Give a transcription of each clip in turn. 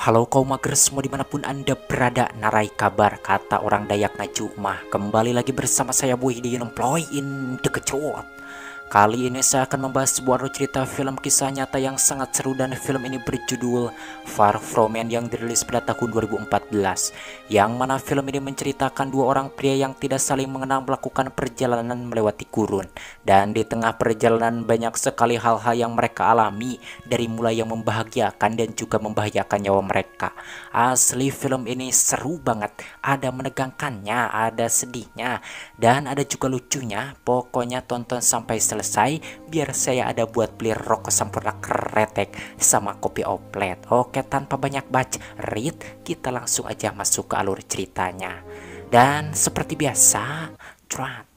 Halo kaum mager semua dimanapun anda berada, narai kabar kata orang Dayak Naju mah. Kembali lagi bersama saya Boy di Employ in the Kecut. Kali ini saya akan membahas sebuah alur cerita film kisah nyata yang sangat seru, dan film ini berjudul Far From Man yang dirilis pada tahun 2014, yang mana film ini menceritakan dua orang pria yang tidak saling mengenal melakukan perjalanan melewati gurun, dan di tengah perjalanan banyak sekali hal-hal yang mereka alami, dari mulai yang membahagiakan dan juga membahayakan nyawa mereka. Asli film ini seru banget, ada menegangkannya, ada sedihnya, dan ada juga lucunya. Pokoknya tonton sampai selesai biar saya ada buat beli rokok sempurna kretek sama kopi oplet. Oke, tanpa banyak read, kita langsung aja masuk ke alur ceritanya. Dan seperti biasa, trot.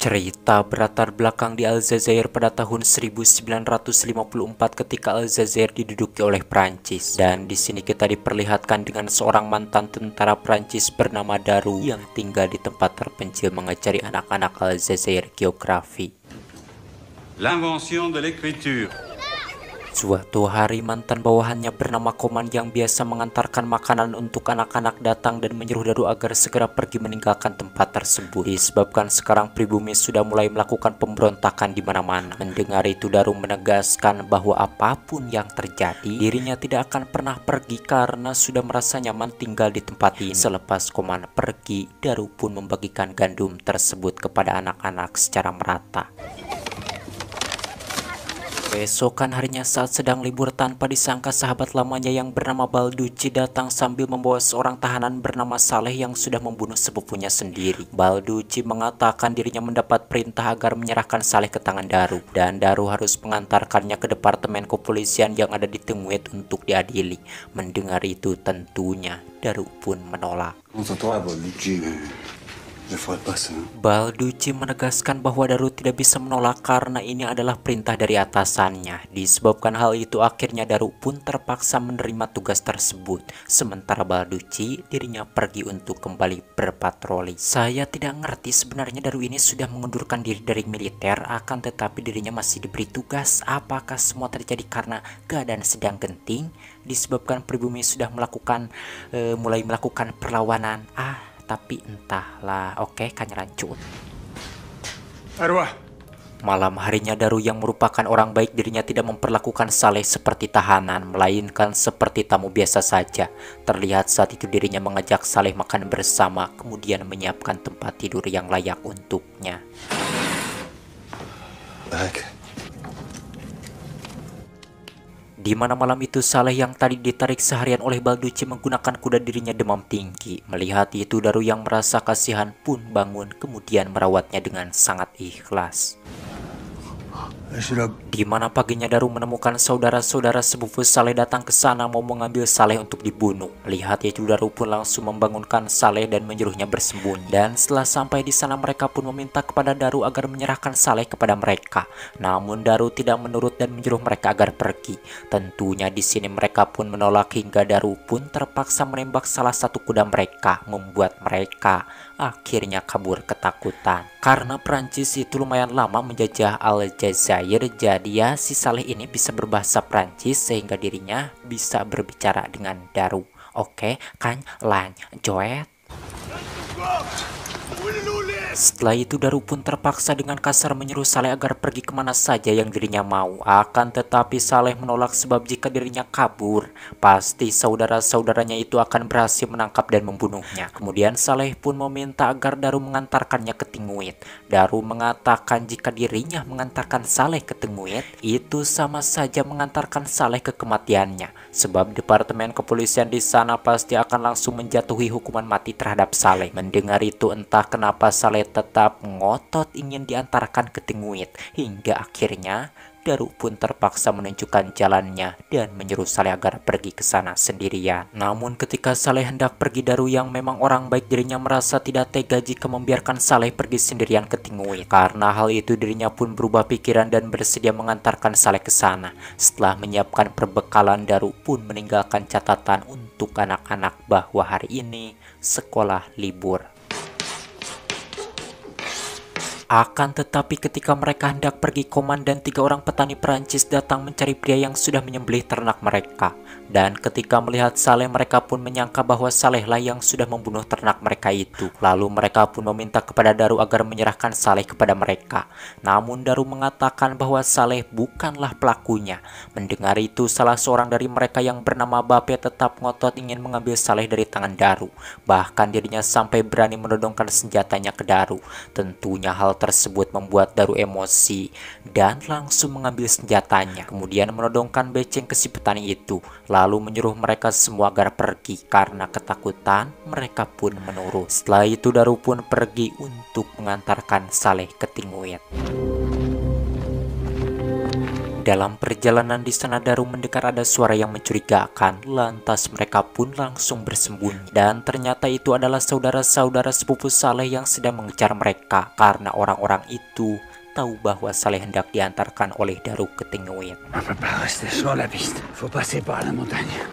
Cerita berlatar belakang di Aljazair pada tahun 1954 ketika Aljazair diduduki oleh Prancis, dan di sini kita diperlihatkan dengan seorang mantan tentara Prancis bernama Daru yang tinggal di tempat terpencil mengajari anak-anak Aljazair geografi. L'invention de l'écriture. Suatu hari mantan bawahannya bernama Koman yang biasa mengantarkan makanan untuk anak-anak datang dan menyuruh Daru agar segera pergi meninggalkan tempat tersebut, disebabkan sekarang pribumi sudah mulai melakukan pemberontakan di mana-mana. Mendengar itu, Daru menegaskan bahwa apapun yang terjadi, dirinya tidak akan pernah pergi karena sudah merasa nyaman tinggal di tempat ini. Selepas Koman pergi, Daru pun membagikan gandum tersebut kepada anak-anak secara merata. Keesokan harinya saat sedang libur, tanpa disangka sahabat lamanya yang bernama Balducci datang sambil membawa seorang tahanan bernama Saleh yang sudah membunuh sepupunya sendiri. Balducci mengatakan dirinya mendapat perintah agar menyerahkan Saleh ke tangan Daru, dan Daru harus mengantarkannya ke departemen kepolisian yang ada di Tengwet untuk diadili. Mendengar itu tentunya Daru pun menolak. Balducci menegaskan bahwa Daru tidak bisa menolak karena ini adalah perintah dari atasannya. Disebabkan hal itu, akhirnya Daru pun terpaksa menerima tugas tersebut. Sementara Balducci dirinya pergi untuk kembali berpatroli. Saya tidak ngerti sebenarnya Daru ini sudah mengundurkan diri dari militer, akan tetapi dirinya masih diberi tugas. Apakah semua terjadi karena keadaan sedang genting, disebabkan pribumi sudah mulai melakukan perlawanan? Tapi entahlah. Oke, kan lanjut. Arwah. Malam harinya Daru yang merupakan orang baik, dirinya tidak memperlakukan Saleh seperti tahanan, melainkan seperti tamu biasa saja. Terlihat saat itu dirinya mengajak Saleh makan bersama, kemudian menyiapkan tempat tidur yang layak untuknya. Di mana malam itu Saleh yang tadi ditarik seharian oleh Balducci menggunakan kuda dirinya demam tinggi. Melihat itu, Daru yang merasa kasihan pun bangun kemudian merawatnya dengan sangat ikhlas. Di mana paginya Daru menemukan saudara-saudara sepupu Saleh datang ke sana mau mengambil Saleh untuk dibunuh. Melihat itu, Daru pun langsung membangunkan Saleh dan menyuruhnya bersembunyi. Dan setelah sampai di sana, mereka pun meminta kepada Daru agar menyerahkan Saleh kepada mereka. Namun Daru tidak menurut dan menyuruh mereka agar pergi. Tentunya di sini mereka pun menolak hingga Daru pun terpaksa menembak salah satu kuda mereka, membuat mereka akhirnya kabur ketakutan. Karena Prancis itu lumayan lama menjajah Aljazair, jadi ya si Saleh ini bisa berbahasa Prancis sehingga dirinya bisa berbicara dengan Daru. Oke, kan lanjut. Setelah itu Daru pun terpaksa dengan kasar menyuruh Saleh agar pergi kemana saja yang dirinya mau. Akan tetapi Saleh menolak sebab jika dirinya kabur, pasti saudara-saudaranya itu akan berhasil menangkap dan membunuhnya. Kemudian Saleh pun meminta agar Daru mengantarkannya ke Tengwet. Daru mengatakan jika dirinya mengantarkan Saleh ke Tengwet, itu sama saja mengantarkan Saleh ke kematiannya. Sebab departemen kepolisian di sana pasti akan langsung menjatuhi hukuman mati terhadap Saleh. Mendengar itu, entah kenapa Saleh tetap ngotot ingin diantarkan ke Tengwet, hingga akhirnya Daru pun terpaksa menunjukkan jalannya dan menyuruh Saleh agar pergi ke sana sendirian. Namun ketika Saleh hendak pergi, Daru yang memang orang baik dirinya merasa tidak tega jika membiarkan Saleh pergi sendirian ke Tengwet. Karena hal itu dirinya pun berubah pikiran dan bersedia mengantarkan Saleh ke sana. Setelah menyiapkan perbekalan, Daru pun meninggalkan catatan untuk anak-anak bahwa hari ini sekolah libur. Akan tetapi ketika mereka hendak pergi, komandan 3 orang petani Perancis datang mencari pria yang sudah menyembelih ternak mereka. Dan ketika melihat Saleh, mereka pun menyangka bahwa Salehlah yang sudah membunuh ternak mereka itu. Lalu mereka pun meminta kepada Daru agar menyerahkan Saleh kepada mereka. Namun Daru mengatakan bahwa Saleh bukanlah pelakunya. Mendengar itu, salah seorang dari mereka yang bernama Bape tetap ngotot ingin mengambil Saleh dari tangan Daru. Bahkan dirinya sampai berani menodongkan senjatanya ke Daru. Tentunya hal tersebut membuat Daru emosi dan langsung mengambil senjatanya, kemudian menodongkan beceng ke si petani itu, lalu menyuruh mereka semua agar pergi. Karena ketakutan, mereka pun menurut. Setelah itu Daru pun pergi untuk mengantarkan Saleh ke Tingwet. Dalam perjalanan di sana, Daru mendengar ada suara yang mencurigakan. Lantas mereka pun langsung bersembunyi. Dan ternyata itu adalah saudara-saudara sepupu Saleh yang sedang mengejar mereka. Karena orang-orang itu tahu bahwa Saleh hendak diantarkan oleh Daru ke Tingwet.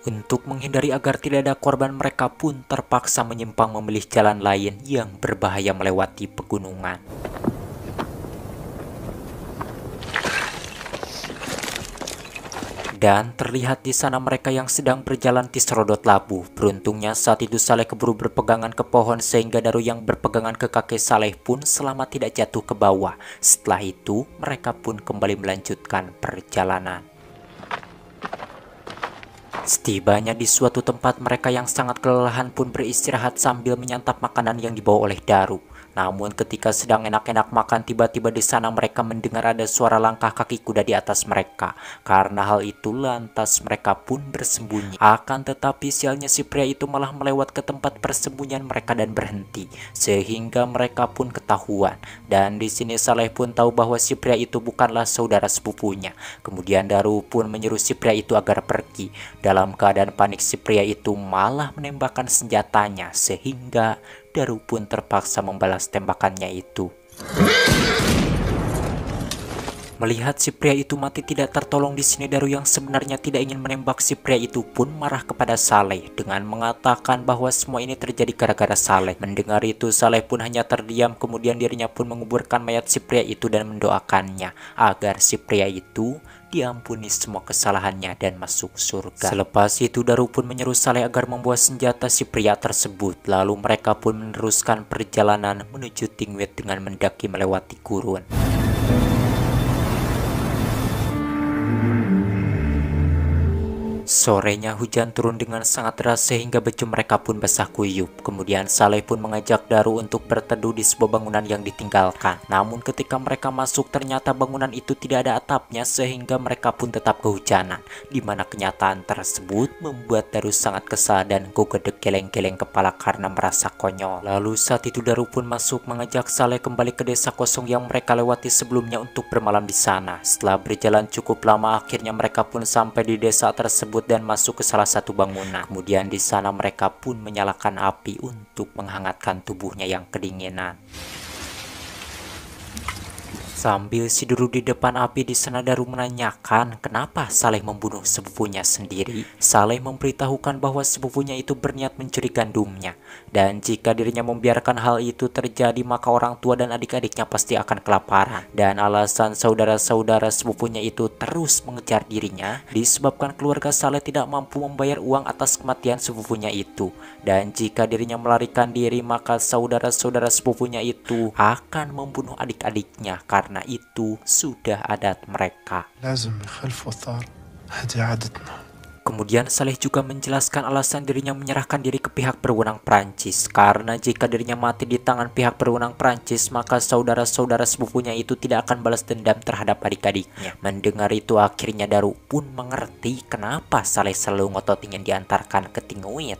Untuk menghindari agar tidak ada korban, mereka pun terpaksa menyimpang memilih jalan lain yang berbahaya melewati pegunungan. Dan terlihat di sana mereka yang sedang berjalan tisrodot labu. Beruntungnya saat itu Saleh keburu berpegangan ke pohon sehingga Daru yang berpegangan ke kaki Saleh pun selamat tidak jatuh ke bawah. Setelah itu mereka pun kembali melanjutkan perjalanan. Setibanya di suatu tempat, mereka yang sangat kelelahan pun beristirahat sambil menyantap makanan yang dibawa oleh Daru. Namun ketika sedang enak-enak makan, tiba-tiba di sana mereka mendengar ada suara langkah kaki kuda di atas mereka. Karena hal itu lantas mereka pun bersembunyi. Akan tetapi sialnya si pria itu malah melewat ke tempat persembunyian mereka dan berhenti, sehingga mereka pun ketahuan. Dan di sini Saleh pun tahu bahwa si pria itu bukanlah saudara sepupunya. Kemudian Daru pun menyuruh si pria itu agar pergi. Dalam keadaan panik, si pria itu malah menembakkan senjatanya sehingga Daru pun terpaksa membalas tembakannya itu. Melihat si pria itu mati tidak tertolong di sini, Daru yang sebenarnya tidak ingin menembak si pria itu pun marah kepada Saleh dengan mengatakan bahwa semua ini terjadi gara-gara Saleh. Mendengar itu Saleh pun hanya terdiam, kemudian dirinya pun menguburkan mayat si pria itu dan mendoakannya agar si pria itu diampuni semua kesalahannya dan masuk surga. Selepas itu Daru pun menyuruh Saleh agar membawa senjata si pria tersebut. Lalu mereka pun meneruskan perjalanan menuju Tingwet dengan mendaki melewati gurun. Sorenya hujan turun dengan sangat deras sehingga baju mereka pun basah kuyup. Kemudian Saleh pun mengajak Daru untuk berteduh di sebuah bangunan yang ditinggalkan. Namun ketika mereka masuk, ternyata bangunan itu tidak ada atapnya sehingga mereka pun tetap kehujanan. Dimana kenyataan tersebut membuat Daru sangat kesal dan gugedek geleng-geleng kepala karena merasa konyol. Lalu saat itu Daru pun masuk mengajak Saleh kembali ke desa kosong yang mereka lewati sebelumnya untuk bermalam di sana. Setelah berjalan cukup lama, akhirnya mereka pun sampai di desa tersebut dan masuk ke salah satu bangunan. Kemudian di sana mereka pun menyalakan api untuk menghangatkan tubuhnya yang kedinginan. Sambil duduk di depan api, di sana Daru menanyakan kenapa Saleh membunuh sepupunya sendiri. Saleh memberitahukan bahwa sepupunya itu berniat mencuri gandumnya, dan jika dirinya membiarkan hal itu terjadi maka orang tua dan adik-adiknya pasti akan kelaparan. Dan alasan saudara-saudara sepupunya itu terus mengejar dirinya disebabkan keluarga Saleh tidak mampu membayar uang atas kematian sepupunya itu. Dan jika dirinya melarikan diri maka saudara-saudara sepupunya itu akan membunuh adik-adiknya karena itu sudah adat mereka. Kemudian Saleh juga menjelaskan alasan dirinya menyerahkan diri ke pihak berwenang Prancis, karena jika dirinya mati di tangan pihak berwenang Prancis maka saudara-saudara sepupunya itu tidak akan balas dendam terhadap adik-adiknya. Mendengar itu akhirnya Daru pun mengerti kenapa Saleh selalu ngotot ingin diantarkan ke Tingwet.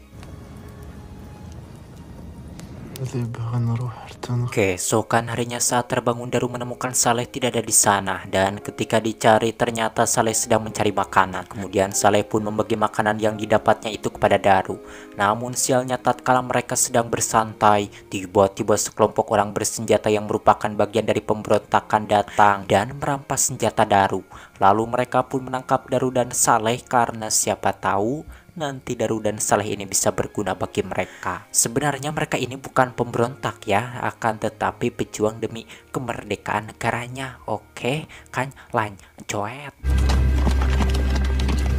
Keesokan harinya saat terbangun, Daru menemukan Saleh tidak ada di sana, dan ketika dicari ternyata Saleh sedang mencari makanan. Kemudian Saleh pun membagi makanan yang didapatnya itu kepada Daru. Namun sialnya tatkala mereka sedang bersantai, tiba-tiba sekelompok orang bersenjata yang merupakan bagian dari pemberontakan datang dan merampas senjata Daru. Lalu mereka pun menangkap Daru dan Saleh karena siapa tahu nanti Daru dan Saleh ini bisa berguna bagi mereka. Sebenarnya mereka ini bukan pemberontak ya, akan tetapi pejuang demi kemerdekaan negaranya. Oke, kan lanjut.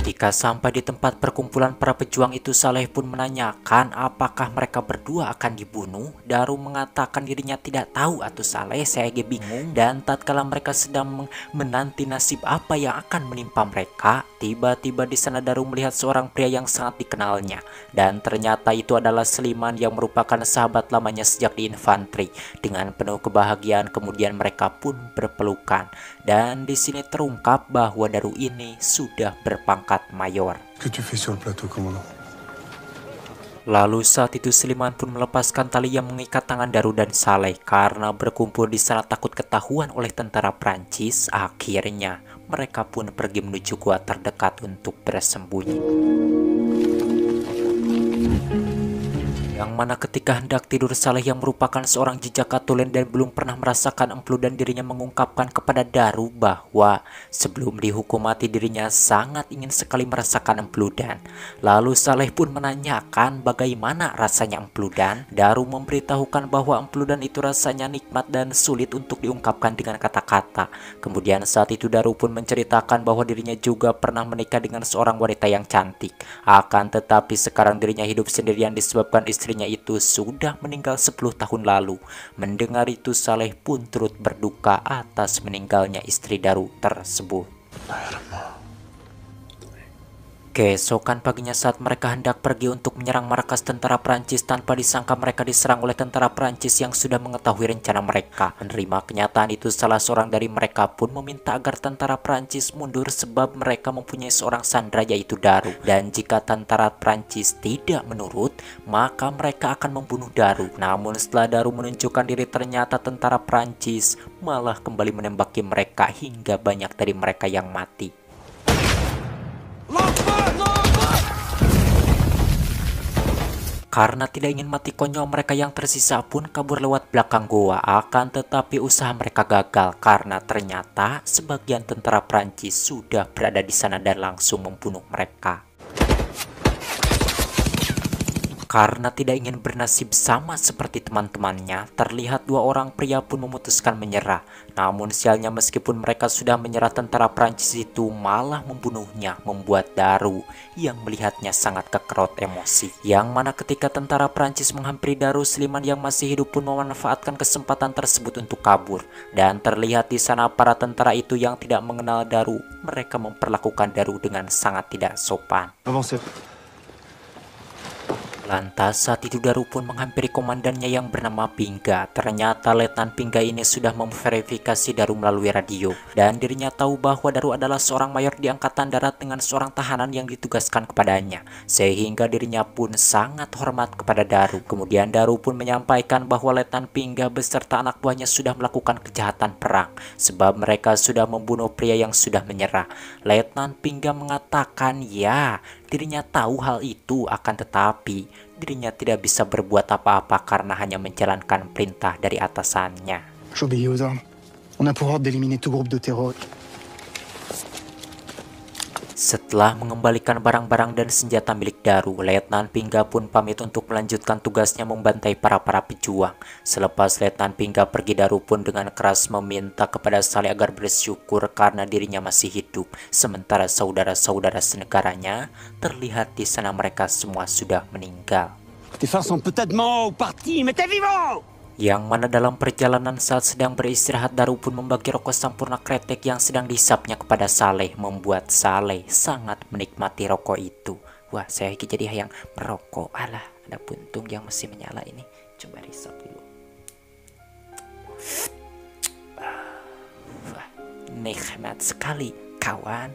Jika sampai di tempat perkumpulan para pejuang itu, Saleh pun menanyakan apakah mereka berdua akan dibunuh. Daru mengatakan dirinya tidak tahu atau Saleh, saya bingung. Dan tatkala mereka sedang menanti nasib apa yang akan menimpa mereka, tiba-tiba di sana Daru melihat seorang pria yang sangat dikenalnya. Dan ternyata itu adalah Seliman yang merupakan sahabat lamanya sejak di infanteri. Dengan penuh kebahagiaan kemudian mereka pun berpelukan. Dan di sini terungkap bahwa Daru ini sudah berpangkat mayor. Lalu saat itu Seliman pun melepaskan tali yang mengikat tangan Daru dan Saleh. Karena berkumpul di sana takut ketahuan oleh tentara Prancis, akhirnya mereka pun pergi menuju gua terdekat untuk bersembunyi. Yang mana ketika hendak tidur, Saleh yang merupakan seorang jejak Katulen dan belum pernah merasakan empedu dan dirinya mengungkapkan kepada Daru bahwa sebelum dihukum mati dirinya sangat ingin sekali merasakan empludan. Lalu Saleh pun menanyakan bagaimana rasanya empludan. Daru memberitahukan bahwa empludan itu rasanya nikmat dan sulit untuk diungkapkan dengan kata-kata. Kemudian saat itu Daru pun menceritakan bahwa dirinya juga pernah menikah dengan seorang wanita yang cantik. Akan tetapi sekarang dirinya hidup sendirian disebabkan istrinya itu sudah meninggal 10 tahun lalu. Mendengar itu Saleh pun turut berduka atas meninggalnya istri Daru tersebut. Keesokan paginya saat mereka hendak pergi untuk menyerang markas tentara Prancis, tanpa disangka mereka diserang oleh tentara Prancis yang sudah mengetahui rencana mereka. Menerima kenyataan itu, salah seorang dari mereka pun meminta agar tentara Prancis mundur sebab mereka mempunyai seorang sandera yaitu Daru. Dan jika tentara Prancis tidak menurut, maka mereka akan membunuh Daru. Namun setelah Daru menunjukkan diri, ternyata tentara Prancis malah kembali menembaki mereka hingga banyak dari mereka yang mati. Karena tidak ingin mati konyol, mereka yang tersisa pun kabur lewat belakang goa. Akan tetapi usaha mereka gagal karena ternyata sebagian tentara Prancis sudah berada di sana dan langsung membunuh mereka. Karena tidak ingin bernasib sama seperti teman-temannya, terlihat dua orang pria pun memutuskan menyerah. Namun sialnya meskipun mereka sudah menyerah, tentara Prancis itu malah membunuhnya, membuat Daru yang melihatnya sangat kekerot emosi. Yang mana ketika tentara Prancis menghampiri Daru, Seliman yang masih hidup pun memanfaatkan kesempatan tersebut untuk kabur. Dan terlihat di sana para tentara itu yang tidak mengenal Daru, mereka memperlakukan Daru dengan sangat tidak sopan. Lantas saat itu Daru pun menghampiri komandannya yang bernama Pingga. Ternyata Letnan Pingga ini sudah memverifikasi Daru melalui radio. Dan dirinya tahu bahwa Daru adalah seorang mayor di Angkatan Darat dengan seorang tahanan yang ditugaskan kepadanya. Sehingga dirinya pun sangat hormat kepada Daru. Kemudian Daru pun menyampaikan bahwa Letnan Pingga beserta anak buahnya sudah melakukan kejahatan perang. Sebab mereka sudah membunuh pria yang sudah menyerah. Letnan Pingga mengatakan ya, dirinya tahu hal itu, akan tetapi dirinya tidak bisa berbuat apa-apa karena hanya menjalankan perintah dari atasannya. J'obéis aux ordres. On a pour ordre d'éliminer tout groupe de terror. Setelah mengembalikan barang-barang dan senjata milik Daru, Letnan Pingga pun pamit untuk melanjutkan tugasnya membantai para pejuang. Selepas Letnan Pingga pergi, Daru pun dengan keras meminta kepada Saleh agar bersyukur karena dirinya masih hidup. Sementara saudara-saudara senegaranya terlihat di sana mereka semua sudah meninggal. Tes frères sont peut-être morts ou partis, mais t'es vivant! Yang mana dalam perjalanan saat sedang beristirahat, Daru pun membagi rokok Sampurna kretek yang sedang dihisapnya kepada Saleh, membuat Saleh sangat menikmati rokok itu. Wah, saya jadi yang merokok. Alah, ada puntung yang masih menyala ini. Coba hisap dulu. Wah, nikmat sekali, kawan.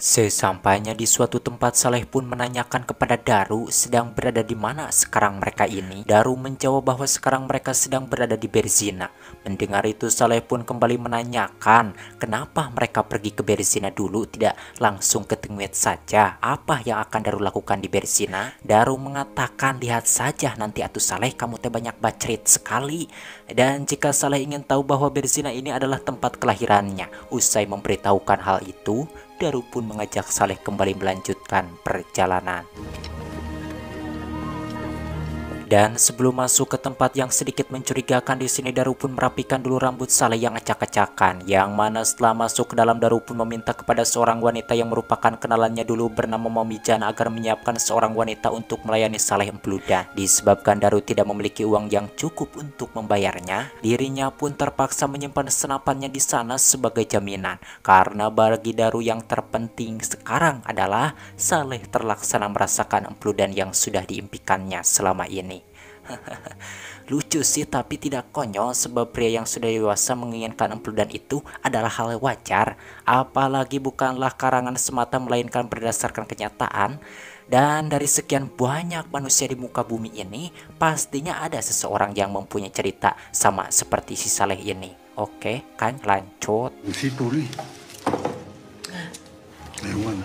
Sesampainya di suatu tempat, Saleh pun menanyakan kepada Daru sedang berada di mana sekarang mereka ini. Daru menjawab bahwa sekarang mereka sedang berada di Berzina. Mendengar itu Saleh pun kembali menanyakan kenapa mereka pergi ke Berzina dulu, tidak langsung ke Tengwet saja. Apa yang akan Daru lakukan di Berzina? Daru mengatakan lihat saja nanti atuh Saleh, kamu teh banyak bacrit sekali. Dan jika Saleh ingin tahu bahwa Berzina ini adalah tempat kelahirannya, usai memberitahukan hal itu, Daru pun mengajak Saleh kembali melanjutkan perjalanan. Dan sebelum masuk ke tempat yang sedikit mencurigakan di sini, Daru pun merapikan dulu rambut Saleh yang acak-acakan. Yang mana setelah masuk ke dalam, Daru pun meminta kepada seorang wanita yang merupakan kenalannya dulu bernama Mami Jana agar menyiapkan seorang wanita untuk melayani Saleh Empludan. Disebabkan Daru tidak memiliki uang yang cukup untuk membayarnya, dirinya pun terpaksa menyimpan senapannya di sana sebagai jaminan. Karena bagi Daru yang terpenting sekarang adalah Saleh terlaksana merasakan Empludan yang sudah diimpikannya selama ini. Lucu sih, tapi tidak konyol, sebab pria yang sudah dewasa menginginkan Empludan itu adalah hal wajar, apalagi bukanlah karangan semata melainkan berdasarkan kenyataan. Dan dari sekian banyak manusia di muka bumi ini, pastinya ada seseorang yang mempunyai cerita sama seperti si Saleh ini. Oke kan, lanjut. Une fille pour lui. Et moi.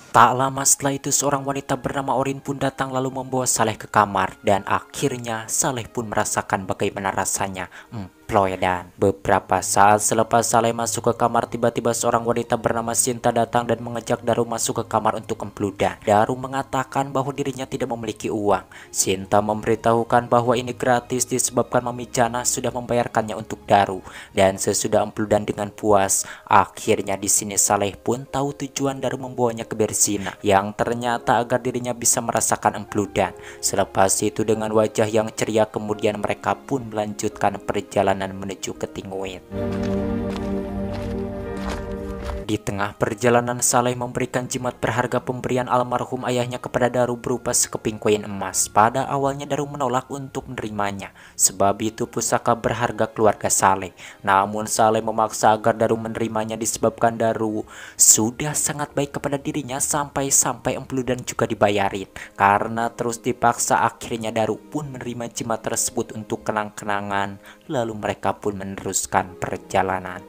Tak lama setelah itu, seorang wanita bernama Orin pun datang lalu membawa Saleh ke kamar. Dan akhirnya Saleh pun merasakan bagaimana rasanya dan beberapa saat selepas Saleh masuk ke kamar, tiba-tiba seorang wanita bernama Sinta datang dan mengajak Daru masuk ke kamar untuk Empludan. Daru mengatakan bahwa dirinya tidak memiliki uang. Sinta memberitahukan bahwa ini gratis disebabkan Mami Jana sudah membayarkannya untuk Daru. Dan sesudah Empludan dengan puas, akhirnya di sini Saleh pun tahu tujuan Daru membawanya ke Berzina, yang ternyata agar dirinya bisa merasakan Empludan. Selepas itu dengan wajah yang ceria kemudian mereka pun melanjutkan perjalanan menuju ke Tingwit. Di tengah perjalanan, Saleh memberikan jimat berharga pemberian almarhum ayahnya kepada Daru berupa sekeping koin emas. Pada awalnya Daru menolak untuk menerimanya, sebab itu pusaka berharga keluarga Saleh. Namun Saleh memaksa agar Daru menerimanya disebabkan Daru sudah sangat baik kepada dirinya sampai-sampai Empludan juga dibayarin. Karena terus dipaksa, akhirnya Daru pun menerima jimat tersebut untuk kenang-kenangan. Lalu mereka pun meneruskan perjalanan.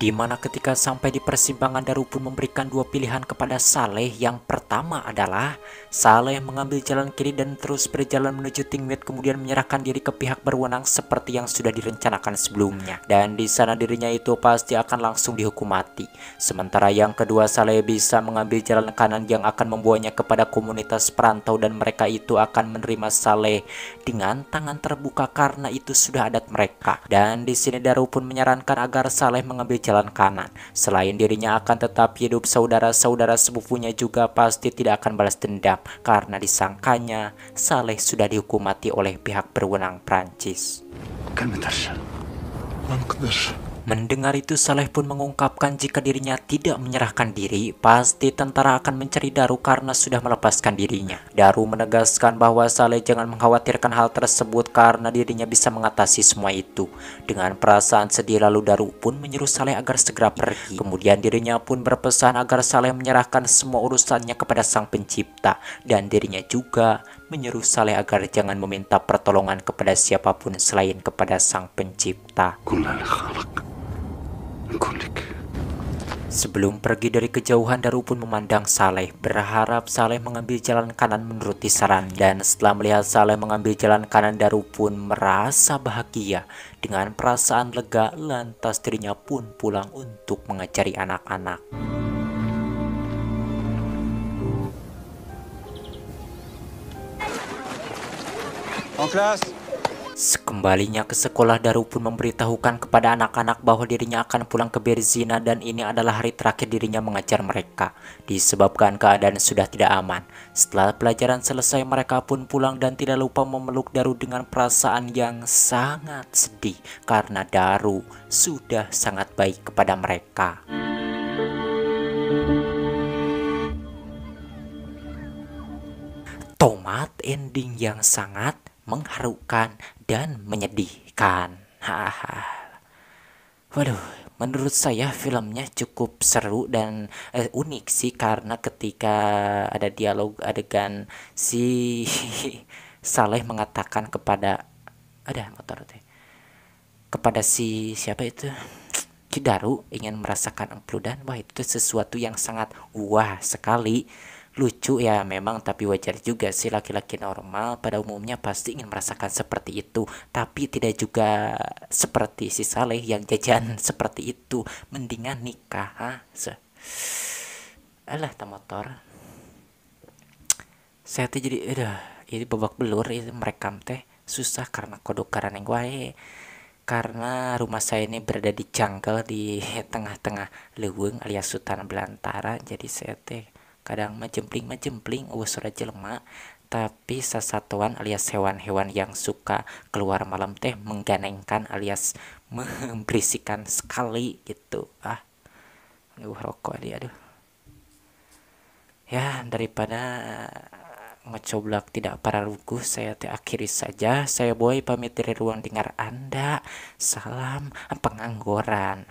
Dimana ketika sampai di persimpangan, Daru pun memberikan dua pilihan kepada Saleh. Yang pertama adalah Saleh mengambil jalan kiri dan terus berjalan menuju Tingwit, kemudian menyerahkan diri ke pihak berwenang seperti yang sudah direncanakan sebelumnya. Dan di sana dirinya itu pasti akan langsung dihukum mati. Sementara yang kedua, Saleh bisa mengambil jalan kanan yang akan membawanya kepada komunitas perantau, dan mereka itu akan menerima Saleh dengan tangan terbuka karena itu sudah adat mereka. Dan di sini Daru pun menyarankan agar Saleh mengambil jalan kanan. Selain dirinya akan tetap hidup, saudara-saudara sepupunya juga pasti tidak akan balas dendam karena disangkanya Saleh sudah dihukum mati oleh pihak berwenang Prancis. Mendengar itu, Saleh pun mengungkapkan jika dirinya tidak menyerahkan diri, pasti tentara akan mencari Daru karena sudah melepaskan dirinya. Daru menegaskan bahwa Saleh jangan mengkhawatirkan hal tersebut karena dirinya bisa mengatasi semua itu. Dengan perasaan sedih, lalu Daru pun menyuruh Saleh agar segera pergi. Kemudian dirinya pun berpesan agar Saleh menyerahkan semua urusannya kepada Sang Pencipta, dan dirinya juga menyuruh Saleh agar jangan meminta pertolongan kepada siapapun selain kepada Sang Pencipta. Sebelum pergi dari kejauhan, Daru pun memandang Saleh, berharap Saleh mengambil jalan kanan menuruti saran. Dan setelah melihat Saleh mengambil jalan kanan, Daru pun merasa bahagia. Dengan perasaan lega, lantas dirinya pun pulang untuk mengajari anak-anak. En classe. Sekembalinya ke sekolah, Daru pun memberitahukan kepada anak-anak bahwa dirinya akan pulang ke Berzina dan ini adalah hari terakhir dirinya mengajar mereka, disebabkan keadaan sudah tidak aman. Setelah pelajaran selesai, mereka pun pulang dan tidak lupa memeluk Daru dengan perasaan yang sangat sedih karena Daru sudah sangat baik kepada mereka. Tomat ending yang sangat mengharukan dan menyedihkan. Waduh, menurut saya filmnya cukup seru dan unik sih, karena ketika ada dialog adegan si Saleh mengatakan kepada kepada si siapa itu, Daru ingin merasakan Empludan. Wah, itu sesuatu yang sangat wah sekali. lucu ya memang, tapi wajar juga sih, laki-laki normal pada umumnya pasti ingin merasakan seperti itu, tapi tidak juga seperti si Saleh yang jajan seperti itu. Mendingan nikah. Alah motor saya teh jadi ini babak belur itu merekam teh susah karena kodok karaneng wae. Karena rumah saya ini berada di jungle di tengah-tengah leuweung alias hutan belantara, jadi saya teh kadang majempling suara jelema, tapi sasatuan alias hewan-hewan yang suka keluar malam teh mengganengkan alias memberisikan sekali gitu. Rokok dia, aduh. Ya, daripada ngecoblak tidak para ruguh, saya akhiri saja. Saya Boy pamit dari ruang dengar Anda. Salam pengangguran.